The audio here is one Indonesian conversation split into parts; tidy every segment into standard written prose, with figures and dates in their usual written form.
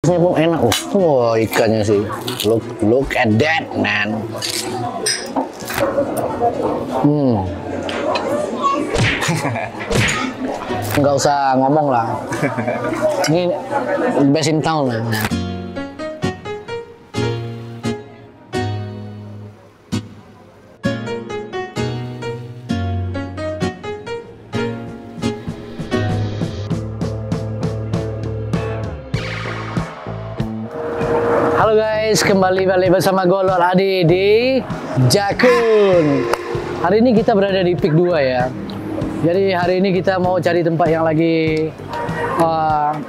Ini pun enak. Wah, ikannya sih. Look at that, man. Nggak usah ngomong lah. Ini best in town lah. Halo guys, kembali bersama gue Lord Adi di Jakun. Hari ini kita berada di Peak 2 ya. Jadi hari ini kita mau cari tempat yang lagi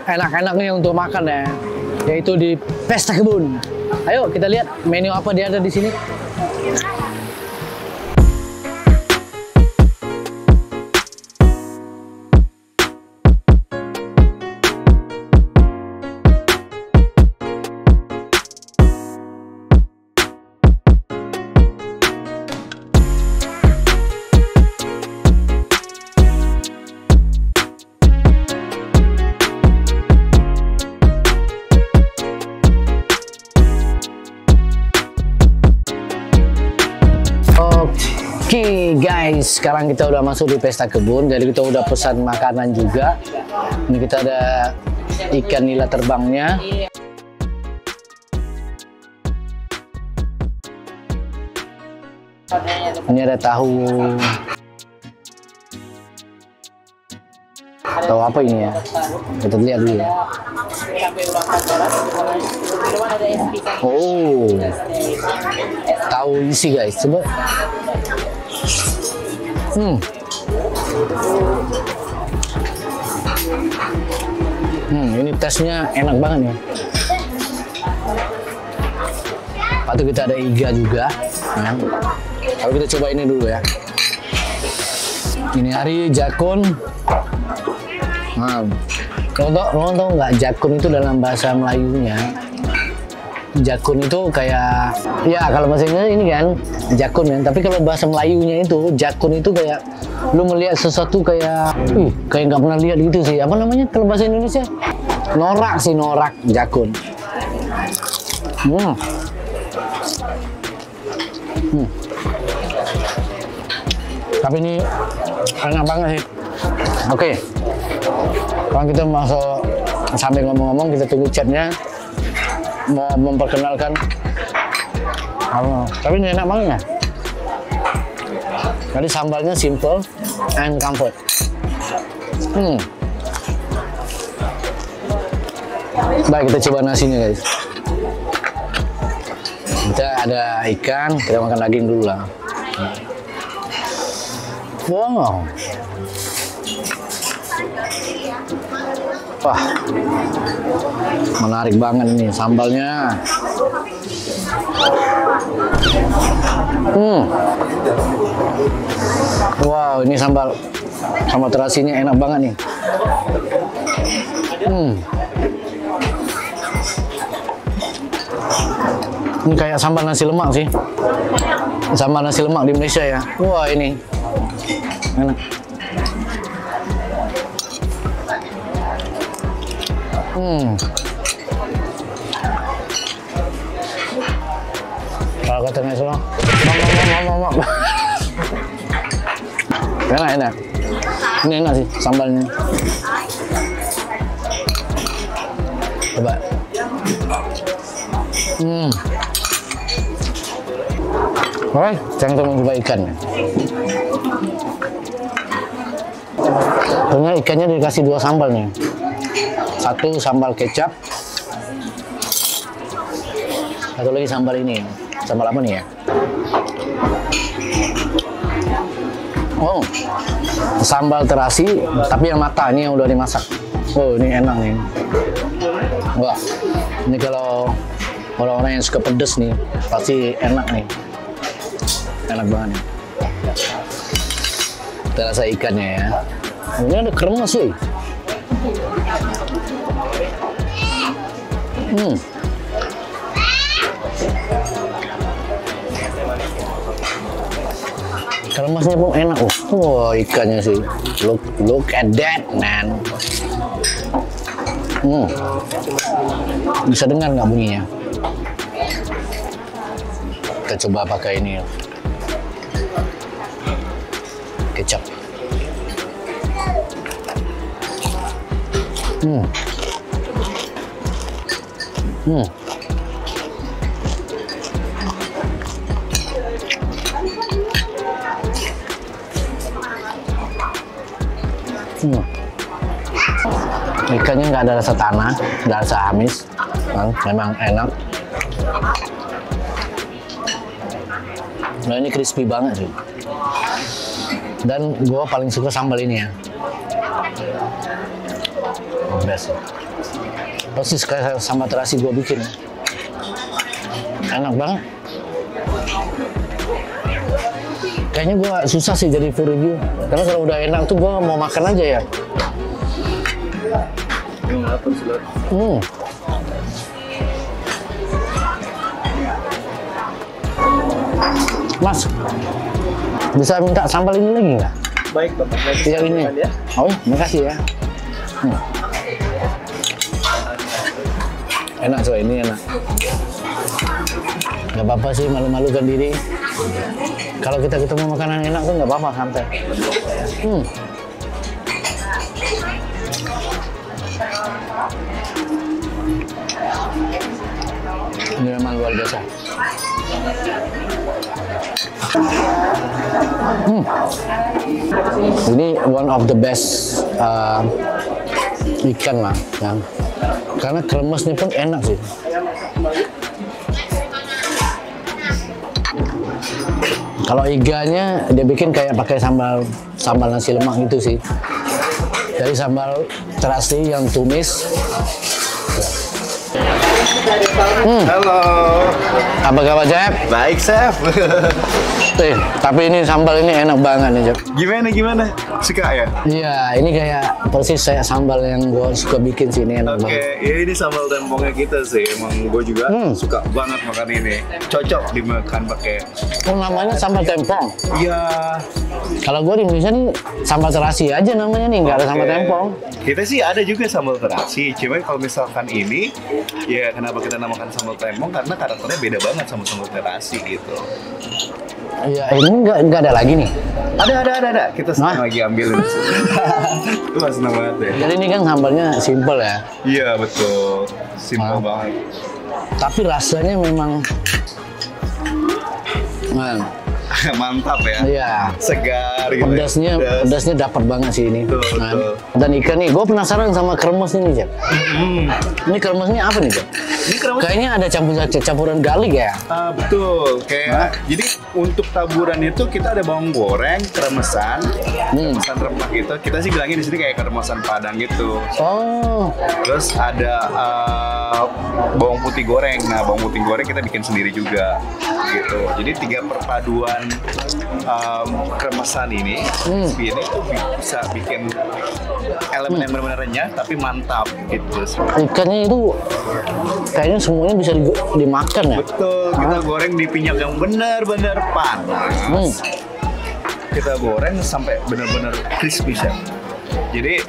enak-enak nih untuk makan ya, yaitu di Pesta Kebun. Ayo kita lihat menu apa dia ada di sini. Oke guys, sekarang kita udah masuk di Pesta Kebun, jadi kita udah pesan makanan juga. Ini kita ada ikan nila terbangnya. Ini ada tahu. Tahu apa ini ya? Kita lihat dulu ya. Oh, tahu isi guys, coba. Ini tesnya enak banget ya. Patut kita ada iga juga. Ya. Kalau kita coba ini dulu ya. Ini hari Jakun. Lo tau nggak Jakun itu dalam bahasa Melayunya? Jakun itu kayak, ya kalau bahasa Indonesia ini kan Jakun kan, tapi kalau bahasa Melayunya itu Jakun itu kayak lu melihat sesuatu kayak, kayak nggak pernah lihat gitu sih. Apa namanya kalau bahasa Indonesia? Norak sih, norak Jakun. Tapi ini enak banget sih. Oke. Kalau kita masuk sambil ngomong-ngomong, kita tunggu chatnya mau memperkenalkan. Tapi ini enak banget ya. Jadi sambalnya simple and comfort. Baik, kita coba nasinya guys. Kita ada ikan, kita makan daging dulu lah. Wow. Wah, menarik banget ini sambalnya. Wow, ini sambal terasinya enak banget nih. Ini kayak sambal nasi lemak sih. Sambal nasi lemak di Indonesia ya. Wah, ini enak. Kalau kata nasi lemak, enak. Ini enak sih sambalnya. Coba. Oke, sekarang kita mau coba ikannya. Ternyata ikannya dikasih 2 sambal nih. Satu sambal kecap, satu lagi sambal ini. Sambal apa nih ya? Oh, sambal terasi, tapi yang matah, ini yang udah dimasak. Oh, ini enak nih. Wah, ini kalau orang-orang yang suka pedes nih, pasti enak nih. Enak banget nih. Kita rasa ikannya ya. Ini ada kremes sih. Kremasnya pun enak. Wah, ikannya sih. Look at that, man. Bisa dengar nggak bunyinya? Kita coba pakai ini, kecap. Ikannya nggak ada rasa tanah, nggak rasa amis, memang enak. Nah ini crispy banget sih. Dan gue paling suka sambal ini ya. Best. Persis kayak sambal terasi gue bikin. Enak banget. Kayaknya gue susah sih jadi food review. Karena kalau udah enak tuh gue mau makan aja ya. Mas, bisa minta sambal ini lagi nggak? Baik, Bapak. Yang ini. Ya. Oh, makasih ya. Enak coy, ini enak. Nggak apa-apa sih malu-malukan diri. Kalau kita ketemu makanan enak tuh nggak apa-apa, santai. Ini memang luar biasa. Ini one of the best ikan lah, ya. Karena kremesnya pun enak sih. Kalau iganya dia bikin kayak pakai sambal nasi lemak gitu sih. Jadi sambal terasi yang tumis. Halo. Apa kabar, Jep? Baik, Chef. Tapi ini sambal ini enak banget nih, Jep. Gimana? Suka ya? Iya, ini kayak persis saya sambal yang gue suka bikin sih, ini enak banget. Oke, ya ini sambal tempongnya kita sih. Emang gue juga suka banget makan ini. Cocok dimakan pakai. Oh, namanya sambal tempong. Iya. Kalau gue di Indonesia nih sambal terasi aja namanya nih, nggak ada sambal tempong. Kita sih ada juga sambal terasi. Cuma kalau misalkan ini, ya kenapa kita namakan sambal tempong? Karena karakternya beda banget sama sambal terasi gitu. Iya, ini nggak ada lagi nih. Ada. Kita sedang lagi ambilin. Itu mas senang banget ya. Jadi ini kan sambalnya simple ya. Iya betul, simple banget. Tapi rasanya memang Mantap ya. Iya. Segar gitu. Pedasnya dapat banget sih ini. Betul. Dan ikan nih, gue penasaran sama kremes ini, Jep. Ini kremesnya apa nih, Jep? Ini kremes. Kayaknya ada campuran garlic ya. Betul. Jadi untuk taburan itu kita ada bawang goreng, kremesan, kremesan rempah gitu. Kita sih bilangnya di sini kayak kremesan Padang gitu. Oh. Terus ada bawang putih goreng. Nah, bawang putih goreng kita bikin sendiri juga gitu. Jadi 3 perpaduan kremesan ini, crispy ini tuh bisa bikin elemen yang benar-benar renyah tapi mantap gitu. Ikannya itu kayaknya semuanya bisa dimakan ya. Betul, kita goreng di minyak yang benar-benar panas. Kita goreng sampai benar-benar crispy, Chef. Jadi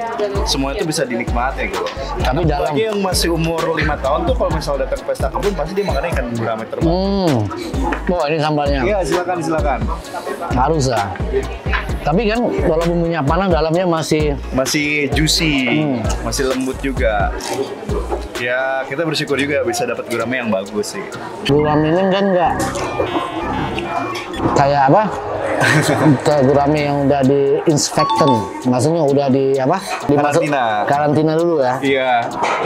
semua itu bisa dinikmati gitu. Tapi dalam yang masih umur 5 tahun tuh kalau misalnya datang ke pesta kebun pasti dia makannya ikan gurame terbang. Oh, ini sambalnya. Iya, silakan. Harus lah. Tapi kan kalau bumbunya panas, dalamnya masih juicy, masih lembut juga. Ya kita bersyukur juga bisa dapat gurame yang bagus sih. Gurame ini kan nggak kayak apa? Kayak gurame yang udah diinspektan, maksudnya udah dimasuk karantina dulu ya. Iya,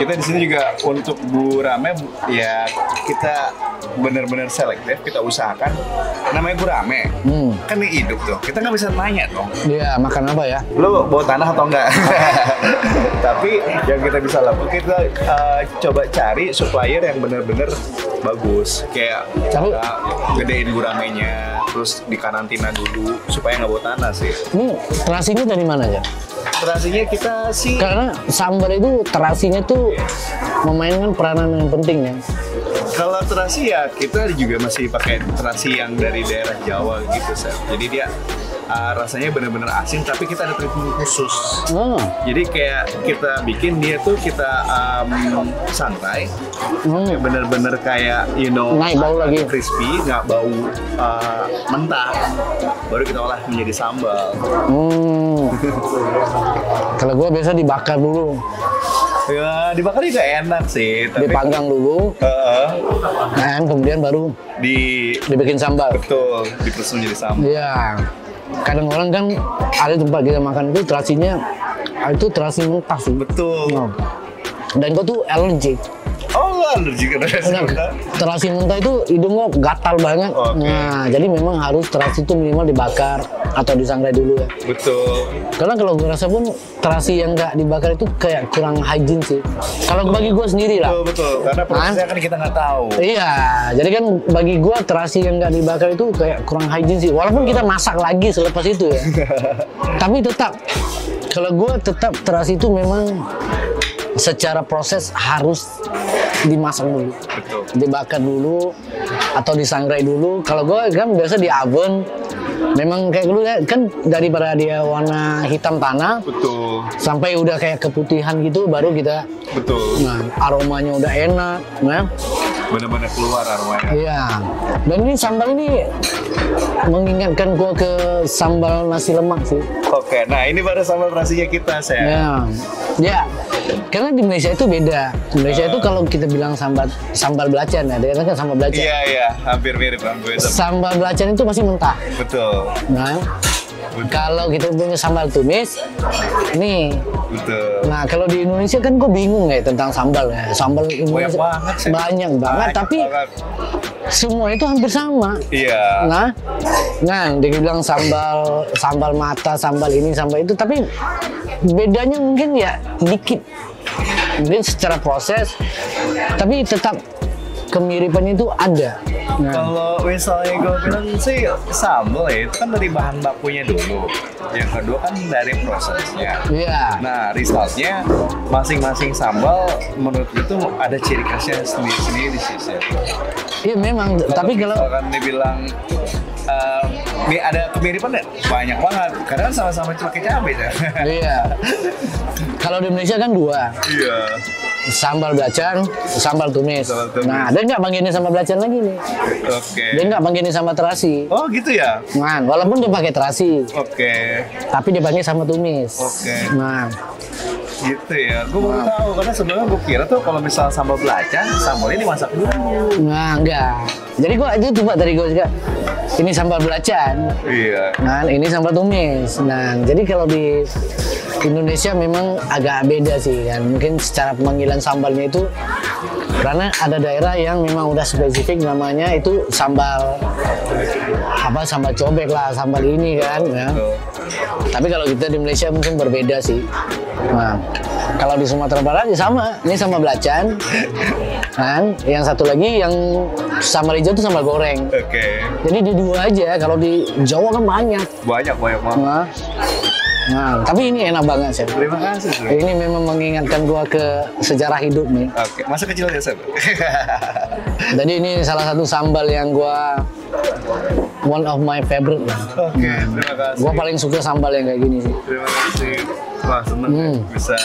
kita di sini juga untuk gurame ya kita benar-benar selektif, kita usahakan. Namanya gurame, kan ini hidup tuh, kita nggak bisa nanya dong. Iya, makan apa ya? Lo bawa tanah atau enggak? Tapi yang kita bisa lakukan, kita coba cari supplier yang benar-benar bagus, kayak gedein guramenya, terus dikarantina dulu supaya nggak bawa tanah sih. Ini terasinya dari mana ya? Terasinya kita sih karena sambal itu terasinya tuh memainkan peranan yang penting ya. Kalau terasi ya kita juga masih pakai terasi yang dari daerah Jawa gitu, Chef. Jadi dia rasanya bener-bener asin, tapi kita ada treatment khusus. Oh. Jadi kayak kita bikin dia tuh kita santai, bener-bener kayak naik bau lagi, crispy, nggak bau mentah, baru kita olah menjadi sambal. Kalau gue biasa dibakar dulu. Ya, dibakar juga enak sih. Tapi dipanggang dulu, nah kemudian baru dibikin sambal. Betul, diperes menjadi sambal. Iya. Kadang orang kan ada tempat kita makan itu terasinya itu terasi mentah sih. Betul. Dan gue tuh allergic. Oh, alergi ke terasi mentah. Terasi mentah itu hidung gue gatal banget. Okay. Nah, jadi memang harus terasi itu minimal dibakar atau disangrai dulu ya. Betul. Karena kalau gue rasa pun terasi yang nggak dibakar itu kayak kurang hygiene sih. Kalau bagi gue sendiri lah. Betul. Karena prosesnya kan kita nggak tahu. Iya, jadi kan bagi gue terasi yang nggak dibakar itu kayak kurang hygiene sih. Walaupun kita masak lagi selepas itu ya. Tapi tetap, kalau gue tetap terasi itu memang secara proses harus dimasak dulu. Betul. Dibakar dulu atau disangrai dulu. Kalau gue kan biasa di oven. Memang kayak dulu ya, kan daripada dia warna hitam tanah. Betul. Sampai udah kayak keputihan gitu baru kita. Betul. Nah, aromanya udah enak, nah. Benar-benar keluar aromanya. Iya. Dan ini sambal ini mengingatkan gua ke sambal nasi lemak sih. Oke, nah ini baru sambal terasinya kita, saya. Ya. Ya. Karena di Malaysia itu beda. Di Malaysia itu kalau kita bilang sambal belacan ya, dia kan sambal belacan. Iya, hampir mirip hampir. Sambal belacan itu pasti mentah. Betul. Nah, kalau kita punya sambal tumis, nih. Betul. Nah, kalau di Indonesia kan gue bingung ya tentang sambal ya. Sambal Indonesia banyak banget, tapi semua itu hampir sama. Iya. Nah, dia bilang sambal mata, sambal ini, sambal itu, tapi bedanya mungkin ya dikit. Mungkin secara proses, tapi tetap kemiripan itu ada. Nah. Kalau misalnya gue bilang sih sambal ya, itu kan dari bahan bakunya dulu. Yang kedua kan dari prosesnya. Iya. Nah, resultnya masing-masing sambal menurut itu ada ciri khasnya sendiri-sendiri sih. Iya memang, tapi kalau misalkan dibilang ada kemiripan ya banyak banget, karena kan sama-sama pakai cabai ya. Iya. Kalau di Indonesia kan dua. Iya. Sambal belacan, sambal tumis. Nah, dia nggak panggilnya sambal belacan lagi nih. Oke. Dia nggak panggilnya sambal terasi. Oh gitu ya? Nah, walaupun dia pakai terasi. Oke. Tapi dia panggil sambal tumis. Oke. Nah. Gitu ya, gue baru tahu karena sebenarnya gue kira tuh kalau misal sambal belacan, sambalnya dimasak dulu. Nah, enggak. Jadi gue itu coba dari gue juga. Ini sambal belacan. Iya. Nah, ini sambal tumis. Nah, jadi kalau di Indonesia memang agak beda sih kan. Mungkin secara pemanggilan sambalnya itu karena ada daerah yang memang udah spesifik namanya itu sambal sambal cobek lah, sambal ini kan ya. Tapi kalau kita di Malaysia mungkin berbeda sih. Nah, kalau di Sumatera Barat ya sama, ini sambal belacan. Kan, yang satu lagi yang sambal hijau itu sambal goreng. Oke. Jadi di dua aja, kalau di Jawa kan banyak. Banyak banget. Nah, tapi ini enak banget sih. Terima kasih. Ini memang mengingatkan gua ke sejarah hidup nih. Oke, masa kecil ya, Seb? Jadi ini salah satu sambal yang gua one of my favorite lah. Oke, terima kasih. Gua paling suka sambal yang kayak gini sih. Terima kasih. Wah, seneng bisa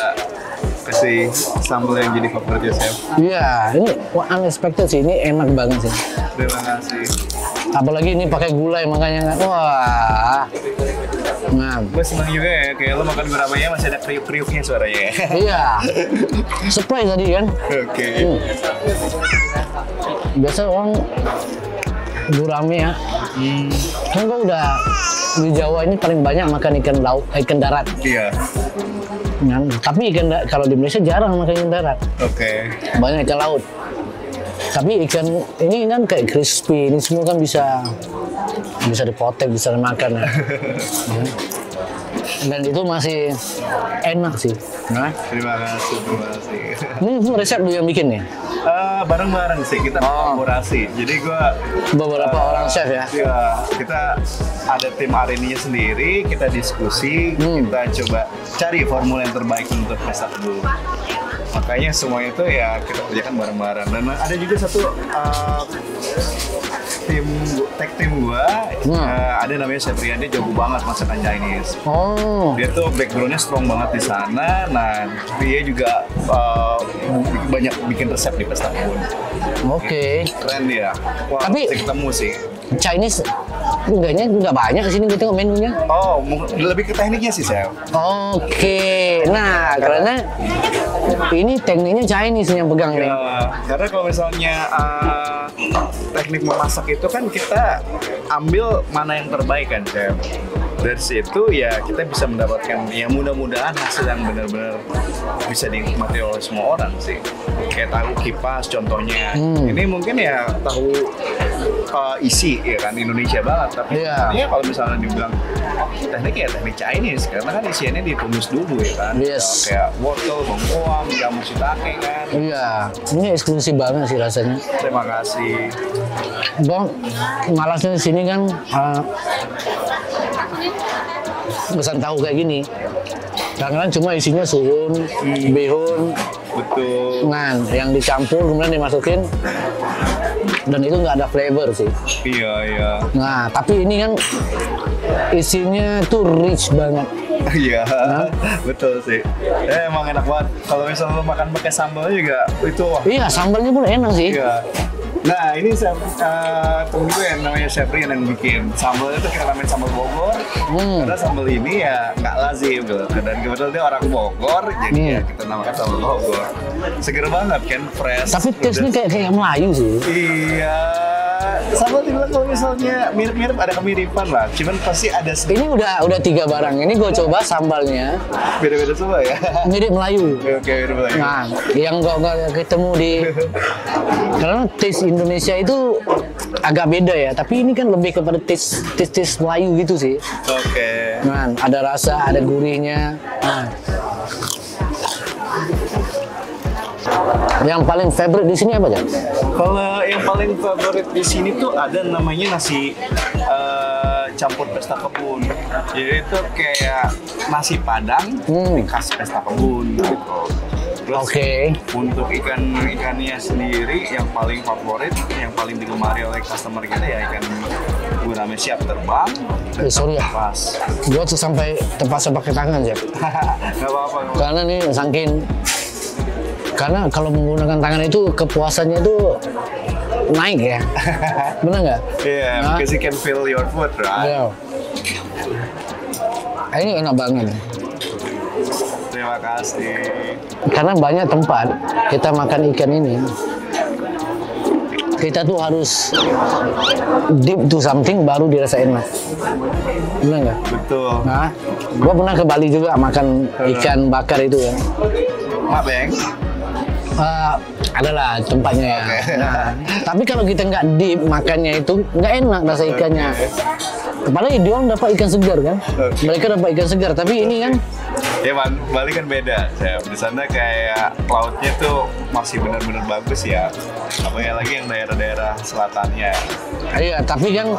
kasih sambal yang jadi favorit Chef. Iya, ini unexpected sih. Ini enak banget sih. Terima kasih. Apalagi ini pakai gulai makanya wah. Nah, gue seneng juga ya, kayak lo makan guramanya masih ada kriuk-kriuknya suaranya. Iya. Surprise tadi kan. Oke. Biasa orang gurame ya. Kan gua udah di Jawa ini paling banyak makan ikan laut, ikan darat. Iya. Nah, tapi kalau di Indonesia jarang makan ikan darat. Oke. Banyak ikan laut. Tapi ikan ini kan kayak crispy, ini semua kan bisa dipotek, bisa dimakan ya. Dan itu masih enak sih. Nah. Terima kasih. Ini resep lu yang bikin nih? Bareng-bareng sih, kita kolaborasi. Jadi gua beberapa orang chef ya? Iya, kita ada tim R&D-nya sendiri, kita diskusi, kita coba cari formula yang terbaik untuk pesta dulu. Makanya semua itu ya kita kerjakan bareng-bareng. Dan ada juga satu tag tim gua ada namanya Seprian, dia jago banget masakan Chinese. Oh. Dia tuh backgroundnya strong banget di sana. Nah, dia juga banyak bikin resep di pesta kebun. Oke. Keren dia. Wah, Tapi mesti ketemu sih. Chinese nggak banyak di sini gue tengok menunya. Oh, lebih ke tekniknya sih, Chef. Oke. Nah, karena ini tekniknya Chinese yang pegang nih. Ya, karena kalau misalnya teknik memasak itu kan kita ambil mana yang terbaik kan, Chef. Dari situ ya kita bisa mendapatkan ya mudah-mudahan hasil yang benar-benar bisa dinikmati oleh semua orang sih. Kayak tahu kipas contohnya. Ini mungkin ya tahu isi ya kan Indonesia banget, tapi ya kalau misalnya dibilang teknik ya teknik Chinese karena kan isiannya ditumis dulu ya kan. Yes. Kayak wortel, bengkoang, jamu shiitake kan. Iya, ini eksklusif banget sih rasanya. Terima kasih. Bang, malasnya di sini kan pesan tahu kayak gini. Kadang-kadang cuma isinya suhun, bihun, betul. Nah, yang dicampur kemudian dimasukin dan itu nggak ada flavor sih. Iya, iya. Nah, tapi ini kan isinya tuh rich banget. Iya, betul sih. Emang enak banget. Kalau misalnya lo makan pakai sambal juga itu. Iya, sambalnya pun enak sih. Iya. Nah, ini temen gue yang namanya Sepri yang bikin sambalnya tuh kita namain sambal Bogor. Karena sambal ini ya nggak lazim gitu. Dan kebetulan dia orang Bogor, jadi ya kita namakan sambal Bogor. Seger banget kan, fresh. Tapi taste-nya kayak Melayu sih. Iya. Sambal dibilang kalau misalnya mirip-mirip ada kemiripan lah. Cuman pasti ada sedikit. Ini udah 3 barang. Ini gue coba sambalnya. Beda-beda semua ya. Mirip Melayu. Oke, mirip Melayu. Nah, yang nggak ketemu di karena taste Indonesia itu agak beda ya. Tapi ini kan lebih kepada taste Melayu gitu sih. Oke. Nah, ada rasa, ada gurihnya. Nah. Yang paling favorite di sini apa ya? Kalau yang paling favorit di sini tuh ada namanya nasi campur pesta kebun. Jadi itu kayak nasi padang khas pesta kebun gitu. Terus untuk ikannya sendiri yang paling favorit, yang paling digemari oleh customer kita ya ikan gurame siap terbang. Sorry ya, pas. Gue tuh sampai terpaksa pakai tangan ya. Gak apa-apa. Karena nih karena kalau menggunakan tangan itu kepuasannya itu naik ya. Benar nggak? Iya, because you can feel your food, right? Iya. Ini enak banget. Terima kasih. Karena banyak tempat kita makan ikan ini, kita tuh harus deep to something baru dirasa enak. Benar nggak? Betul. Nah, gua pernah ke Bali juga makan ikan bakar itu ya. Mak Beng. Adalah tempatnya ya. Nah, tapi kalau kita nggak deep makannya itu nggak enak rasa ikannya. Apalagi dia orang dapat ikan segar kan. Mereka dapat ikan segar, tapi ini kan. Ya Bali kan beda, Chef. Di sana kayak lautnya tuh masih benar-benar bagus ya. Apalagi lagi yang daerah-daerah selatannya. Iya, tapi kan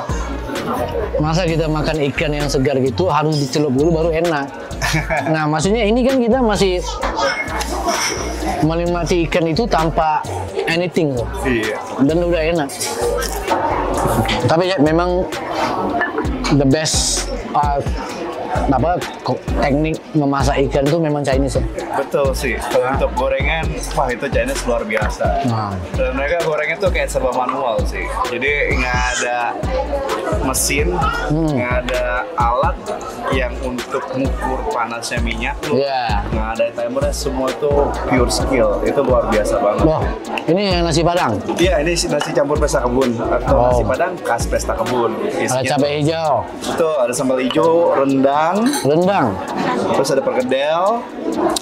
masa kita makan ikan yang segar gitu harus dicelup dulu baru enak. Nah, maksudnya ini kan kita masih menikmati ikan itu tanpa anything loh. Iya. Dan udah enak. Tapi ya memang the best teknik memasak ikan itu memang Chinese ya. Betul sih. Untuk gorengan, wah itu Chinese luar biasa. Dan mereka gorengnya tuh kayak serba manual sih. Jadi nggak ada mesin, nggak ada alat yang untuk mengukur panasnya minyak tuh. Nggak ada timernya, semua tuh pure skill. Itu luar biasa banget. Wah, ini yang nasi padang? Iya, ini nasi campur pesta kebun atau nasi padang khas pesta kebun. Ada cabai hijau. Betul, ada sambal hijau, rendang, terus ada perkedel,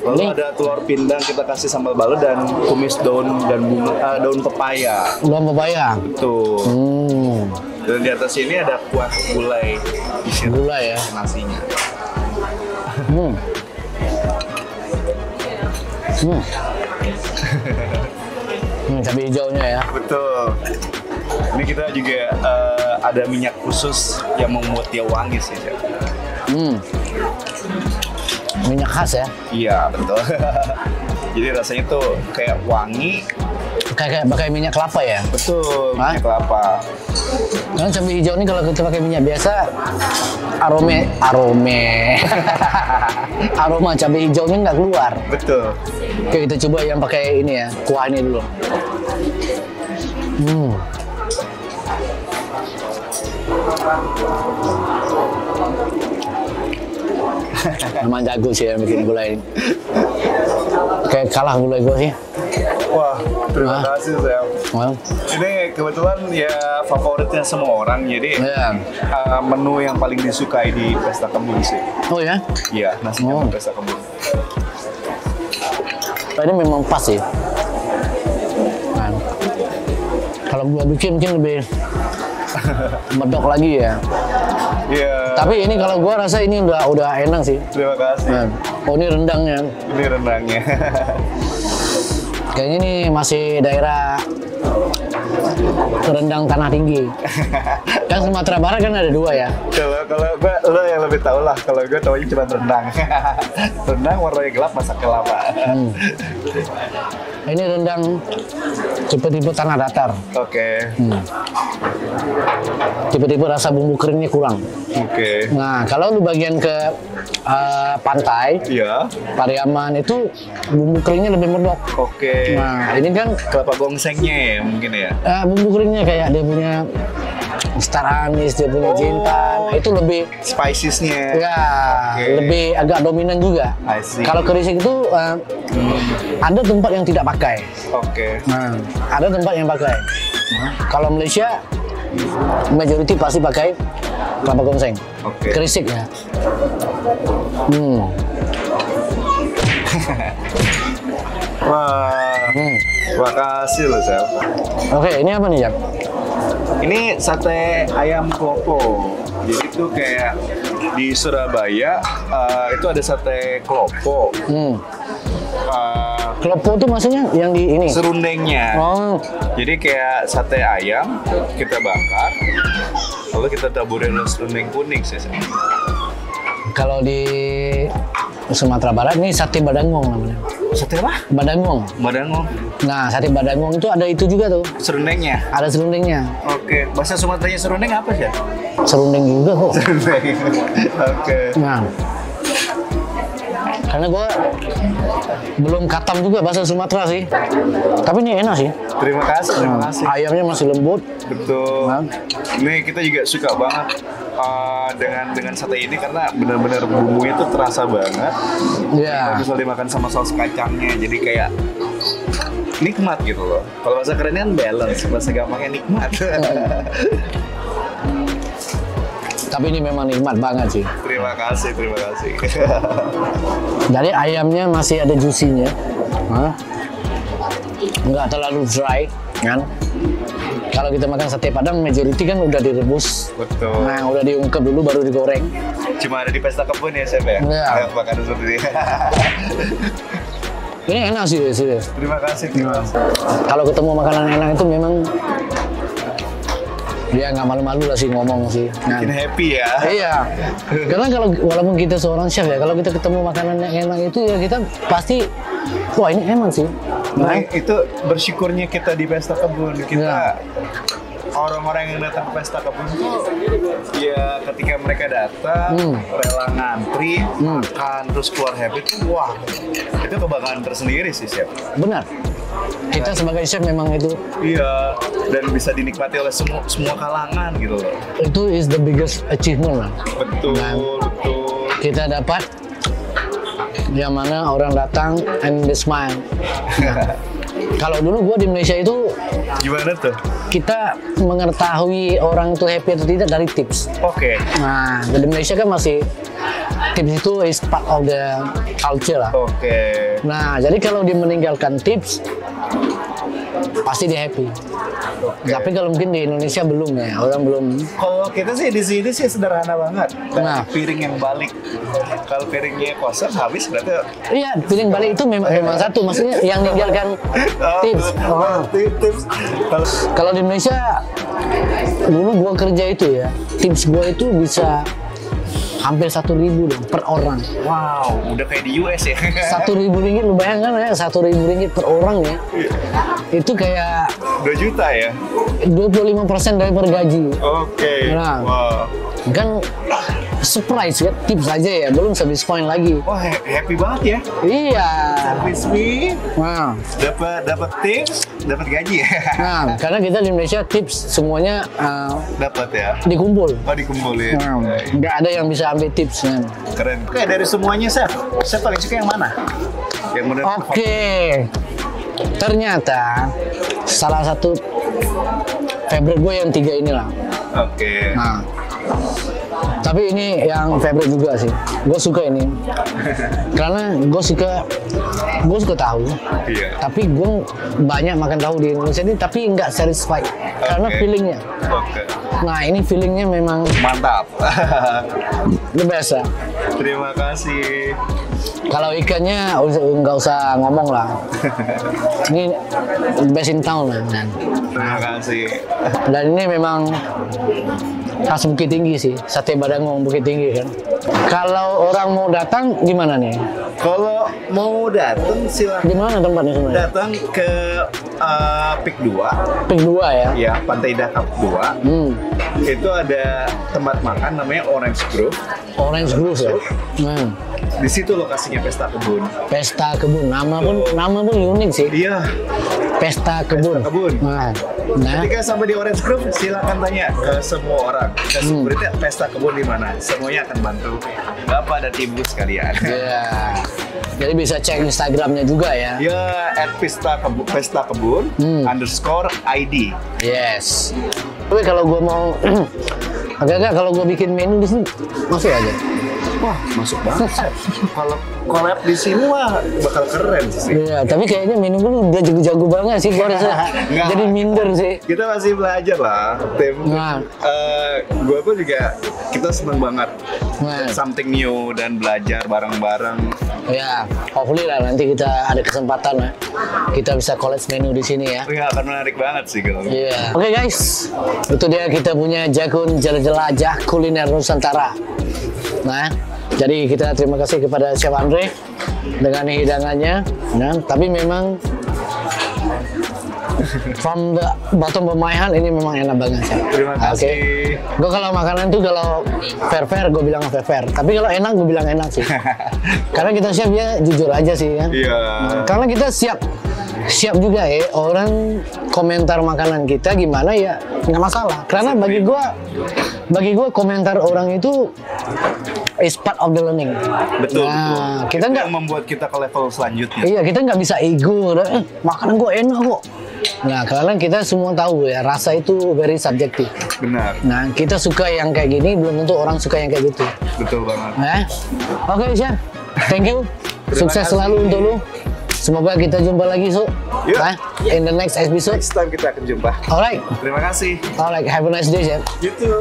lalu ada telur pindang kita kasih sambal balado dan tumis daun dan bunga daun pepaya. Daun pepaya. Betul. Dan di atas ini ada kuah gulai. Gulai ya. Nasinya. Cabai hijaunya ya. Betul. Ini kita juga ada minyak khusus yang membuat dia wangi sih. Minyak khas ya? Iya, betul. Jadi rasanya tuh kayak wangi. pakai minyak kelapa ya. Betul, Hah? minyak kelapa. Karena cabai hijau ini kalau kita pakai minyak biasa, aroma cabai hijaunya nggak keluar. Betul. Oke, kita coba yang pakai ini ya, kuah ini dulu. Memang jago sih yang bikin gulai ini. Kayak kalah gulai gue sih. Wah, terima kasih Sam. Well, Ini kebetulan ya favoritnya semua orang, jadi ya. menu yang paling disukai di Pesta Kebun sih. Oh ya? Iya, nasi kebun Pesta Kebun. Ini memang pas sih. Nah, kalau gua bikin mungkin lebih medok lagi ya. Iya. Tapi ini kalau gua rasa ini udah enak sih. Terima kasih. Nah, oh ini rendangnya. Ini rendangnya. Kayaknya ini masih daerah rendang tanah tinggi. Kan Sumatera Barat kan ada 2 ya. Kalau gue lo yang lebih tahu lah. Kalau gue taunya cuma rendang. Rendang warnanya gelap masak kelapa. Ini rendang tipe-tipe tanah datar. Oke. Tipe-tipe rasa bumbu keringnya kurang. Oke. Nah, kalau lu bagian ke pantai, Iya. Pariaman itu bumbu keringnya lebih medok. Oke. Nah, ini kan Kelapa gongsengnya ya mungkin ya. bumbu keringnya kayak dia punya star anis, dia punya jintan. Nah, itu lebih Spicesnya. ya Oke. lebih agak dominan juga. I see. Kalau kerisik itu ada tempat yang tidak pakai. Oke. Nah, ada tempat yang pakai. Kalau Malaysia majority pasti pakai kelapa gongseng. Oke. Kerisik ya. Wah. Makasih loh Sel. Oke, ini apa nih, Jap? Ini sate ayam klopo. Jadi itu kayak di Surabaya itu ada sate klopo. Klopo itu maksudnya yang di ini? Serundengnya. Oh, Jadi kayak sate ayam kita bakar, lalu kita taburin serundeng kuning sih. kalau di Sumatera Barat ini sate badangong namanya. Sate apa? Badangong. Badangong. Nah, sate badangong itu ada itu juga tuh. Serundengnya. Ada serundengnya. Oke. Bahasa Sumateranya serundeng apa sih? Serundeng juga kok. Serundeng. Oke. Nah, karena gue belum katam juga bahasa Sumatera sih. Tapi ini enak sih. Terima kasih. Terima kasih. Ayamnya masih lembut. Betul. Nah. Ini kita juga suka banget dengan sate ini karena benar-benar bumbunya tuh terasa banget. Iya. Bisa dimakan sama saus kacangnya, jadi kayak nikmat gitu loh. Kalau bahasa kerennya kan balance, bahasa gampangnya nikmat. Tapi ini memang nikmat banget sih. Terima kasih, terima kasih. Jadi ayamnya masih ada juicy-nya. Nggak terlalu dry, kan? Kalau kita makan sate Padang, majority kan udah direbus. Betul. Nah, udah diungkep dulu baru digoreng. Cuma ada di Pesta Kebun ya, Chef ya? Iya. Makanan sendiri. Ini enak sih, serius. Terima kasih, terima kasih. Kalau ketemu makanan enak itu memang dia nggak malu-malu lah sih ngomong sih. Nah, Bikin happy ya. iya. Karena kalau walaupun kita seorang chef ya, kalau kita ketemu makanan yang enak itu ya kita pasti, wah ini enak sih. Nah, itu bersyukurnya kita di Pesta Kebun. Kita Iya. orang-orang yang datang ke Pesta Kebun tuh ya ketika mereka datang rela ngantri, makan terus keluar happy tuh wah itu kebanggaan tersendiri sih Chef. Benar. Kita sebagai chef memang itu Iya, dan bisa dinikmati oleh semua kalangan gitu loh. itu is the biggest achievement lah. Betul, betul. Kita dapat yang mana orang datang and they smile. Nah, kalau dulu gua di Malaysia itu Gimana tuh? kita mengetahui orang itu happy atau tidak dari tips. Oke. Nah, di Malaysia kan masih tips itu is part of the culture lah. Oke. Nah, jadi kalau dia meninggalkan tips, pasti dia happy. Tapi kalau mungkin di Indonesia belum ya, orang belum. Kalau kita sih di sini sih sederhana banget. Nah. Piring yang balik. Kalau piringnya kosong habis berarti Iya, piring balik itu memang satu, maksudnya yang meninggalkan tips. Oh. tips. Kalau di Indonesia, dulu gua kerja itu ya, tips gua itu bisa hampir 1.000 dong per orang. Wow, udah kayak di US ya. 1.000 ringgit, lu bayangkan ya, 1.000 ringgit per orang ya. Itu kayak 2 juta ya? 25% dari per gaji. Oke. Nah, Wow. kan surprise ya, tips aja ya, belum service point lagi. Wah, happy banget ya. Iya. Service fee, Nah, dapat tips, dapat gaji ya. nah, karena kita di Indonesia tips semuanya Dapat ya. dikumpul. Oh, dikumpulin. Nah, nggak ada yang bisa ambil tips kan. Keren. Oke, dari semuanya, Chef paling suka yang mana? Yang menurut Oke, ternyata salah satu favorite gue yang 3 inilah. Oke. Nah, tapi ini yang favorite juga sih. Gue suka ini karena gue suka tahu. Iya. Tapi gue banyak makan tahu di Indonesia ini, tapi nggak satisfied karena Oke. feelingnya. Oke. Nah, ini feelingnya memang Mantap. the best ya. Terima kasih. Kalau ikannya nggak usah ngomong lah. Ini best in town lah. Terima kasih. Dan ini memang khas Bukit Tinggi sih, sate Badangong Bukit Tinggi kan. Kalau orang mau datang gimana nih? Kalau mau datang silakan Di mana tempatnya sebenarnya? datang ke Pik 2, Pik 2 ya. ya Pantai Dakap 2. Hmm. Itu ada tempat makan namanya Orange Grove. Orange Grove ya. Hmm. Di situ lokasinya pesta kebun. Pesta kebun, nama pun unik sih. Iya, Pesta kebun. Pesta kebun. Nah, ketika sampai di Orange Grove, silakan tanya ke semua orang, ke security pesta kebun di mana. Semuanya akan bantu Bapak dan Ibu sekalian. iya. Jadi bisa cek Instagramnya juga ya. Ya, pesta kebun _ID. Yes. Tapi kalau gue mau agak-agak kalau gue bikin menu di sini masih aja. Wah, masuk banget. Chef. Kalau collab di sini mah bakal keren sih. Iya, tapi kayaknya menu gue udah jago-jago banget sih, gue rasa. Nggak. Jadi minder sih. Kita masih belajar lah, tim. Nah. Gue pun juga, kita seneng banget. Nah. Something new dan belajar bareng-bareng. Ya, hopefully lah nanti kita ada kesempatan ya. Kita bisa collect menu di sini ya. Ya, akan menarik banget sih kalau. Iya. Oke guys, itu dia kita punya Jakun Jelajah Kuliner Nusantara. Nah, jadi kita terima kasih kepada Chef Andre dengan hidangannya. Nah, tapi memang from the bottom of my heart ini memang enak banget sih. Terima kasih. Gue kalau makanan tuh kalau fair gue bilang fair. Tapi kalau enak gue bilang enak sih. Karena kita siap ya jujur aja sih kan. Iya. Nah, karena kita siap juga ya orang komentar makanan kita gimana ya nggak masalah. Karena bagi gue komentar orang itu is part of the learning. Betul, Nah, betul. kita Itu nggak yang membuat kita ke level selanjutnya. Iya, kita nggak bisa ego. Makanan gue enak kok. Nah, karena kita semua tahu ya, rasa itu very subjektif. Benar. Nah, kita suka yang kayak gini, belum tentu orang suka yang kayak gitu. Betul banget. Oke, Chef. Thank you. Terima Sukses kasih. selalu untuk lu. Semoga kita jumpa lagi, So. Yuk. In the next episode. Next time kita akan jumpa. Alright. Terima kasih. Alright. Have a nice day, Chef. You too.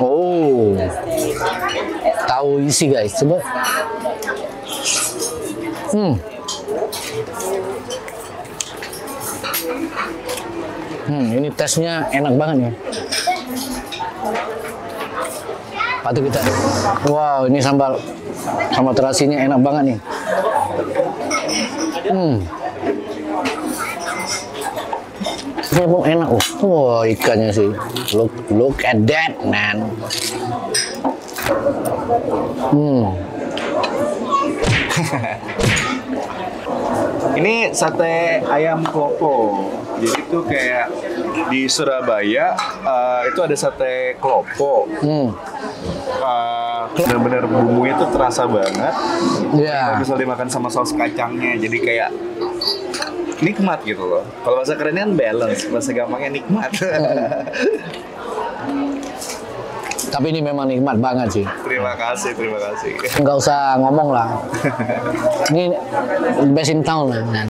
Oh, tahu isi guys, coba. Ini tesnya enak banget nih. Patut kita. Wow, ini sambal terasinya enak banget nih. Ini pun enak. Wah, ikannya sih. Look at that, man. Ini sate ayam klopo. Jadi itu kayak di Surabaya itu ada sate klopo. Benar-benar bumbunya itu terasa banget. Iya. Bisa dimakan sama saus kacangnya. Jadi kayak nikmat gitu loh. Kalau bahasa kerennya kan balance, bahasa gampangnya nikmat. Tapi ini memang nikmat banget sih. Terima kasih. Nggak usah ngomong lah. Ini best in town lah.